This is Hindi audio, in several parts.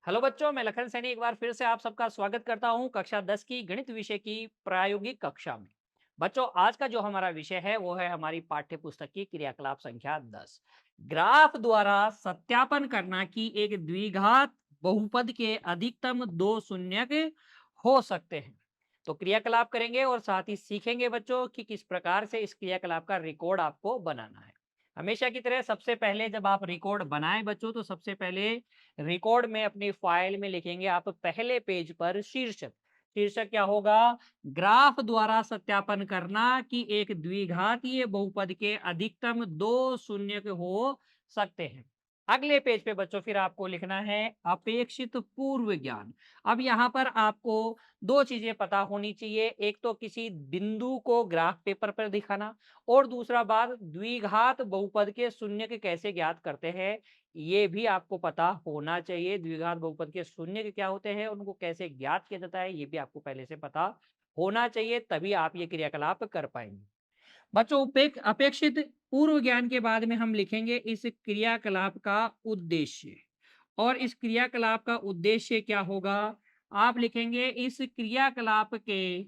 हेलो बच्चों, मैं लखन सैनी एक बार फिर से आप सबका स्वागत करता हूं कक्षा 10 की गणित विषय की प्रायोगिक कक्षा में। बच्चों, आज का जो हमारा विषय है वो है हमारी पाठ्य पुस्तक की क्रियाकलाप संख्या 10। ग्राफ द्वारा सत्यापन करना कि एक द्विघात बहुपद के अधिकतम दो शून्यक हो सकते हैं। तो क्रियाकलाप करेंगे और साथ ही सीखेंगे बच्चों कि किस प्रकार से इस क्रियाकलाप का रिकॉर्ड आपको बनाना है। हमेशा की तरह सबसे पहले जब आप रिकॉर्ड बनाएं बच्चों, तो सबसे पहले रिकॉर्ड में अपनी फाइल में लिखेंगे आप पहले पेज पर शीर्षक। शीर्षक क्या होगा? ग्राफ द्वारा सत्यापन करना कि एक द्विघातीय बहुपद के अधिकतम दो शून्य हो सकते हैं। अगले पेज पे बच्चों फिर आपको लिखना है अपेक्षित पूर्व ज्ञान। अब यहाँ पर आपको दो चीजें पता होनी चाहिए। एक तो किसी बिंदु को ग्राफ पेपर पर दिखाना, और दूसरा बात द्विघात बहुपद के शून्य कैसे ज्ञात करते हैं, ये भी आपको पता होना चाहिए। द्विघात बहुपद के शून्य क्या होते हैं, उनको कैसे ज्ञात किया जाता है, ये भी आपको पहले से पता होना चाहिए, तभी आप ये क्रियाकलाप कर पाएंगे। बच्चों, अपेक्षित पूर्व ज्ञान के बाद में हम लिखेंगे इस क्रियाकलाप का उद्देश्य। और इस क्रियाकलाप का उद्देश्य क्या होगा? आप लिखेंगे इस क्रियाकलाप के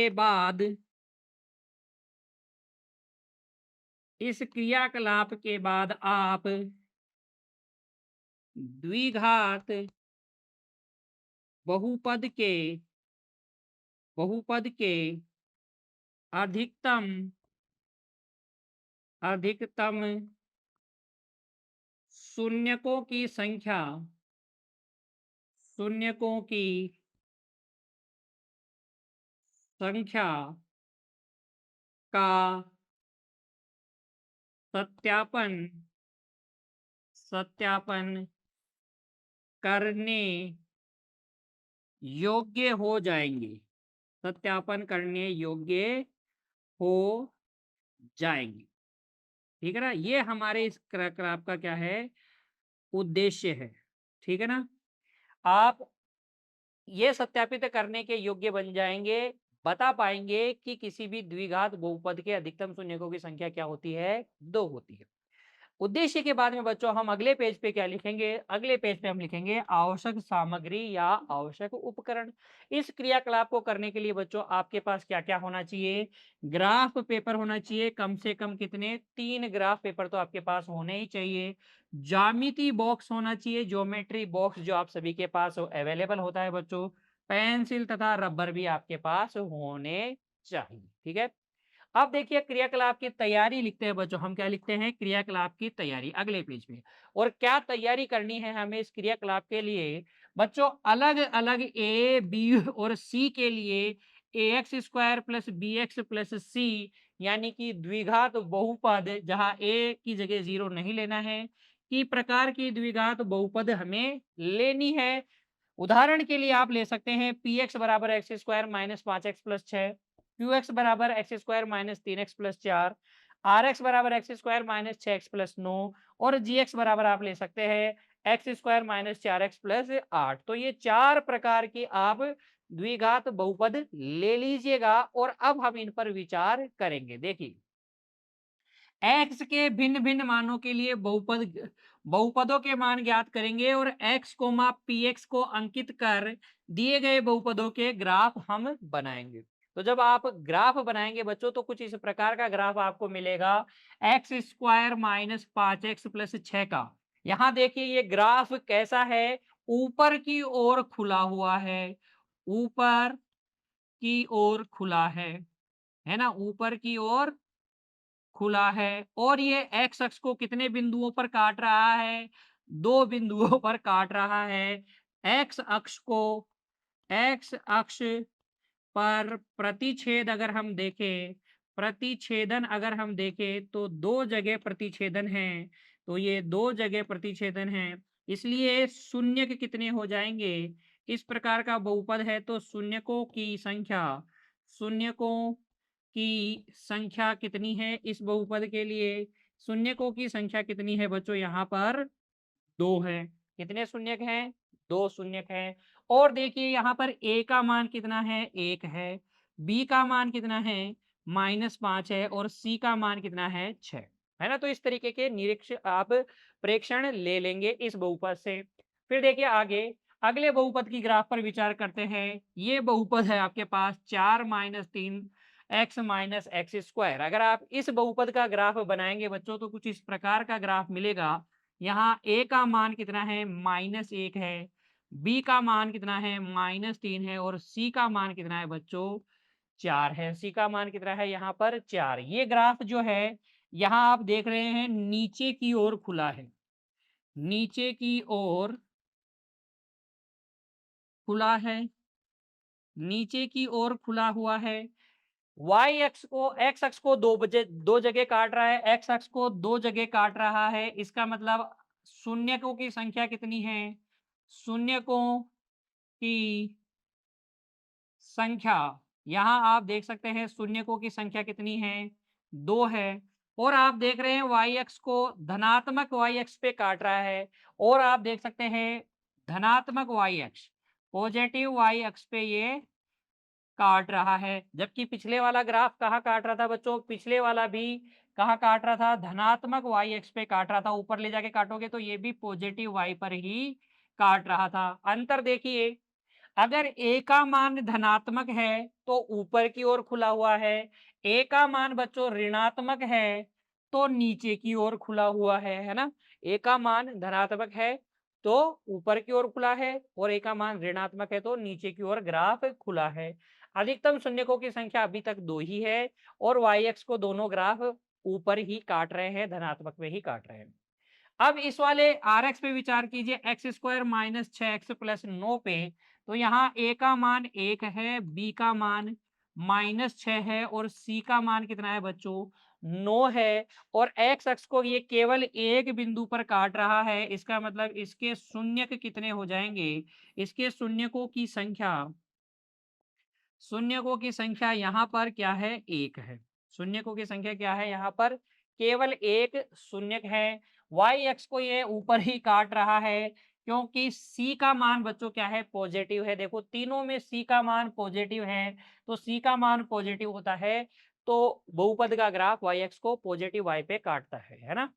बाद इस क्रियाकलाप के बाद आप द्विघात बहुपद के बहुपद के अधिकतम अधिकतम शून्यकों की संख्या शून्यकों की संख्या का सत्यापन सत्यापन करने योग्य हो जाएंगे। सत्यापन करने योग्य हो जाएंगे। ठीक है ना? ये हमारे इस क्रियाकलाप का क्या है? उद्देश्य है। ठीक है ना? आप ये सत्यापित करने के योग्य बन जाएंगे, बता पाएंगे कि किसी भी द्विघात बहुपद के अधिकतम शून्यकों की संख्या क्या होती है? दो होती है। उद्देश्य के बाद में बच्चों हम अगले पेज पे क्या लिखेंगे? अगले पेज पे हम लिखेंगे आवश्यक सामग्री या आवश्यक उपकरण। इस क्रियाकलाप को करने के लिए बच्चों आपके पास क्या क्या होना चाहिए? ग्राफ पेपर होना चाहिए। कम से कम कितने? 3 ग्राफ पेपर तो आपके पास होने ही चाहिए। ज्यामिति बॉक्स होना चाहिए, ज्योमेट्री बॉक्स जो आप सभी के पास अवेलेबल होता है बच्चों। पेंसिल तथा रबर भी आपके पास होने चाहिए। ठीक है। अब देखिए क्रियाकलाप की तैयारी लिखते हैं बच्चों। हम क्या लिखते हैं? क्रियाकलाप की तैयारी अगले पेज में। और क्या तैयारी करनी है हमें इस क्रियाकलाप के लिए? बच्चों, अलग अलग ए बी और सी के लिए A X square plus B x plus C, यानी कि द्विघात बहुपद जहां ए की जगह 0 नहीं लेना है, की प्रकार की द्विघात बहुपद हमें लेनी है। उदाहरण के लिए आप ले सकते हैं पी एक्स बराबर x square minus 5x plus 6, q x बराबर x square minus 3x plus 4, r x बराबर x square minus 6x plus 9, और जी एक्स बराबर आप ले सकते हैं x square minus 4x plus 8। तो ये 4 प्रकार की आप द्विघात बहुपद ले लीजिएगा और अब हम इन पर विचार करेंगे। देखिए, x के भिन्न भिन्न मानों के लिए बहुपदों के मान ज्ञात करेंगे और x कोमा px को अंकित कर दिए गए बहुपदों के ग्राफ हम बनाएंगे। तो जब आप ग्राफ बनाएंगे बच्चों, तो कुछ इस प्रकार का ग्राफ आपको मिलेगा। X square minus 5x plus 6 का। यहाँ देखिए ये ग्राफ कैसा है? ऊपर की ओर खुला हुआ है। ऊपर की ओर खुला है ना? ऊपर की ओर खुला है। और ये एक्स अक्ष को कितने बिंदुओं पर काट रहा है? दो बिंदुओं पर काट रहा है। एक्स अक्ष को एक्स अक्ष पर प्रतिच्छेद अगर हम देखें प्रतिच्छेदन अगर हम देखें तो दो जगह प्रतिच्छेदन है। तो ये दो जगह प्रतिच्छेदन है, इसलिए शून्य के कितने हो जाएंगे? इस प्रकार का बहुपद है तो शून्यकों की संख्या कितनी है इस बहुपद के लिए? शून्यकों की संख्या कितनी है बच्चों? यहाँ पर 2 है। कितने शून्यक हैं? 2 शून्यक हैं। और देखिए यहाँ पर a का मान कितना है? 1 है। b का मान कितना है? -5 है। और c का मान कितना है? 6। है ना? तो इस तरीके के निरीक्ष आप प्रेक्षण ले लेंगे इस बहुपद से। फिर देखिए आगे, अगले बहुपद की ग्राफ पर विचार करते हैं। ये बहुपद है आपके पास 4 minus 3 x minus x square. अगर आप इस बहुपद का ग्राफ बनाएंगे बच्चों तो कुछ इस प्रकार का ग्राफ मिलेगा। यहाँ ए का मान कितना है, -1 है, बी का मान कितना है, -3 है, और सी का मान कितना है बच्चों, 4 है। सी का मान कितना है यहाँ पर, 4। ये ग्राफ जो है यहाँ आप देख रहे हैं नीचे की ओर खुला है, नीचे की ओर खुला है, नीचे की ओर खुला हुआ है। वाई एक्स को, एक्स अक्ष को दो जगह काट रहा है, एक्स अक्ष को दो जगह काट रहा है। इसका मतलब शून्यकों की संख्या कितनी है, शून्यकों की संख्या, यहाँ आप देख सकते हैं शून्यकों की संख्या कितनी है, 2 है। और आप देख रहे हैं वाई एक्स को धनात्मक वाई एक्स पे काट रहा है, और आप देख सकते हैं धनात्मक Y X, positive Y X पे ये काट रहा है। जबकि पिछले वाला ग्राफ कहाँ काट रहा था बच्चों, पिछले वाला भी कहाँ काट रहा था, धनात्मक वाई एक्स पे काट रहा था। ऊपर ले जाके काटोगे तो ये भी पॉजिटिव वाई पर ही काट रहा था। अंतर देखिए, अगर ए का मान धनात्मक है तो ऊपर की ओर खुला हुआ है, ए का मान बच्चों ऋणात्मक है तो नीचे की ओर खुला हुआ है ना? ए का मान धनात्मक है तो ऊपर की ओर खुला है, और ए का मान ऋणात्मक है तो नीचे की ओर ग्राफ खुला है। अधिकतम शून्यकों की संख्या अभी तक 2 ही है, और वाई एक्स को दोनों ग्राफ ऊपर ही काट रहे हैं, धनात्मक में ही काट रहे हैं। अब इस वाले आर एक्स पे विचार कीजिए, x square minus 6x plus 9 पे। तो यहाँ ए का मान 1 है, बी का मान -6 है, और सी का मान कितना है बच्चों, 9 है। और एक्स अक्ष को ये केवल एक बिंदु पर काट रहा है। इसका मतलब इसके शून्यक कितने हो जाएंगे, इसके शून्यकों की संख्या, शून्यकों की संख्या यहाँ पर क्या है, 1 है। शून्यकों की संख्या क्या है यहाँ पर, केवल एक शून्यक है। वाई एक्स को ये ऊपर ही काट रहा है क्योंकि सी का मान बच्चों क्या है, पॉजिटिव है। देखो तीनों में सी का मान पॉजिटिव है, तो सी का मान पॉजिटिव होता है तो बहुपद का ग्राफ वाई एक्स को पॉजिटिव वाई पे काटता है ना?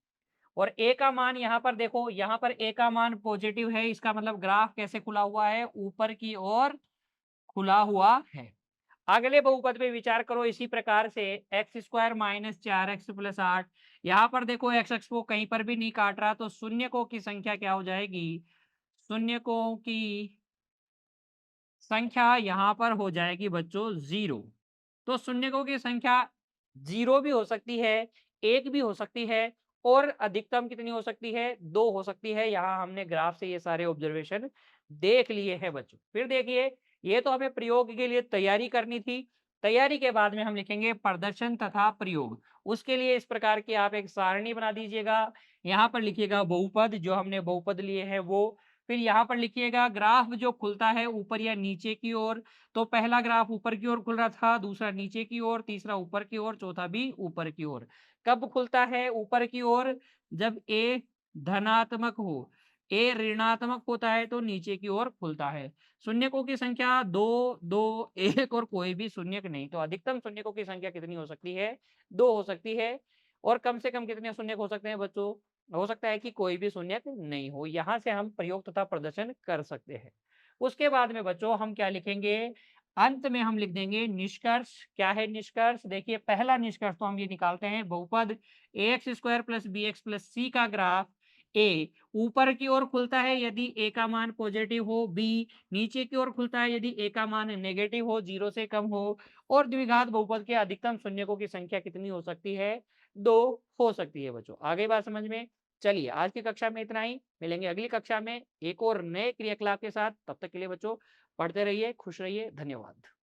और ए का मान यहाँ पर देखो, यहाँ पर ए का मान पॉजिटिव है, इसका मतलब ग्राफ कैसे खुला हुआ है, ऊपर की ओर खुला हुआ है। अगले बहुपद पे विचार करो इसी प्रकार से, x square minus 4x plus 8। यहाँ पर देखो एक्स अक्ष को कहीं पर भी नहीं काट रहा, तो शून्यकों की संख्या क्या हो जाएगी, शून्यकों की संख्या यहाँ पर हो जाएगी बच्चों 0। तो शून्यकों की संख्या 0 भी हो सकती है, 1 भी हो सकती है, और अधिकतम कितनी हो सकती है, 2 हो सकती है। यहाँ हमने ग्राफ से ये सारे ऑब्जर्वेशन देख लिए हैं बच्चों। फिर देखिए, ये तो हमें प्रयोग के लिए तैयारी करनी थी। तैयारी के बाद में हम लिखेंगे प्रदर्शन तथा प्रयोग। उसके लिए इस प्रकार की आप एक सारणी बना दीजिएगा। यहाँ पर लिखिएगा बहुपद, जो हमने बहुपद लिए हैं वो। फिर यहाँ पर लिखिएगा ग्राफ जो खुलता है ऊपर या नीचे की ओर। तो पहला ग्राफ ऊपर की ओर खुल रहा था, दूसरा नीचे की ओर, तीसरा ऊपर की ओर, चौथा भी ऊपर की ओर। कब खुलता है ऊपर की ओर, जब ए धनात्मक हो। ए ऋणात्मक होता है तो नीचे की ओर खुलता है। शून्यकों की संख्या 2, 2, 1 और कोई भी शून्यक नहीं। तो अधिकतम शून्यकों की संख्या कितनी हो सकती है, 2 हो सकती है। और कम से कम कितने शून्यक हो सकते हैं बच्चों, हो सकता है कि कोई भी शून्यक नहीं हो। यहाँ से हम प्रयोग तथा प्रदर्शन कर सकते हैं। उसके बाद में बच्चों हम क्या लिखेंगे, अंत में हम लिख देंगे निष्कर्ष। क्या है निष्कर्ष, देखिए पहला निष्कर्ष तो हम ये निकालते हैं, बहुपद ax square plus B x plus c का ग्राफ ए ऊपर की ओर खुलता है यदि ए का मान पॉजिटिव हो, बी नीचे की ओर खुलता है यदि ए का मान नेगेटिव हो, 0 से कम हो, और द्विघात बहुपद के अधिकतम शून्यकों की संख्या कितनी हो सकती है, 2 हो सकती है बच्चों। आगे बात समझ में। चलिए आज की कक्षा में इतना ही, मिलेंगे अगली कक्षा में एक और नए क्रियाकलाप के साथ। तब तक के लिए बच्चों पढ़ते रहिए, खुश रहिए, धन्यवाद।